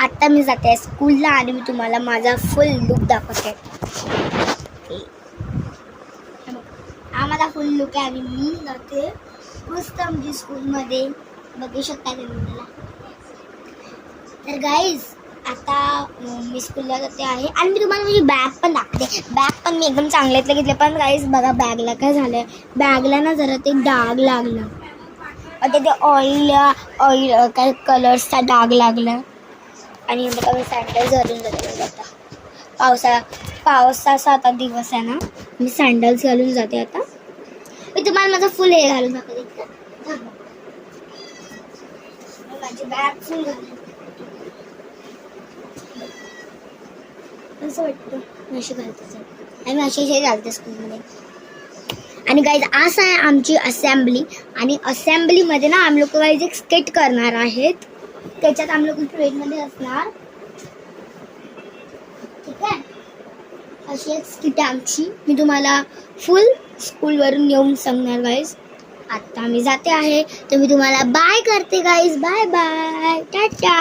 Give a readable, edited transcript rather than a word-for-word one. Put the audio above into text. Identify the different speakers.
Speaker 1: आता मी जाते स्कूलला आणि मी तुम्हाला माझा फुल लुक दाखवते. हा माझा फुल लुक आहे आणि मी जाते मस्त आमची स्कूलमध्ये. बघू शकता तुम्ही मला. तर गाईज आता मी स्कूलला जाते आहे आणि मी तुम्हाला माझी बॅग पण दाखवते. बॅग पण मी एकदम चांगल्यातलं घेतले. पण गाईज बघा बॅगला काय झालं, बॅगला ना जरा ते डाग लागला. आता ते ऑइल काय कलर्सचा डाग लागला. आणि बघा मी सँडल्स घालून जाते. आता पावसाचा आता दिवस आहे ना, मी सँडल्स घालून जाते. आता मी तुम्हाला माझं फुल हे घालून दाखवते. माझी बॅग फुल घालून असं वाटतं अशी घालते आणि मी अशी घालते स्कूलमध्ये. आणि गाईज असं आहे आमची असेंब्ली. आणि असेंब्लीमध्ये ना आम्ही लोक गाईज एक स्केट करणार आहेत. त्याच्यात आम्ही लोक ट्रेनमध्ये असणार. ठीक आहे, अशी एक स्किट आहे आमची. मी तुम्हाला फुल स्कूलवरून येऊन सांगणार गाईज. आता मी जाते आहे तर मी तुम्हाला बाय करते गाईज. Bye bye, Tata.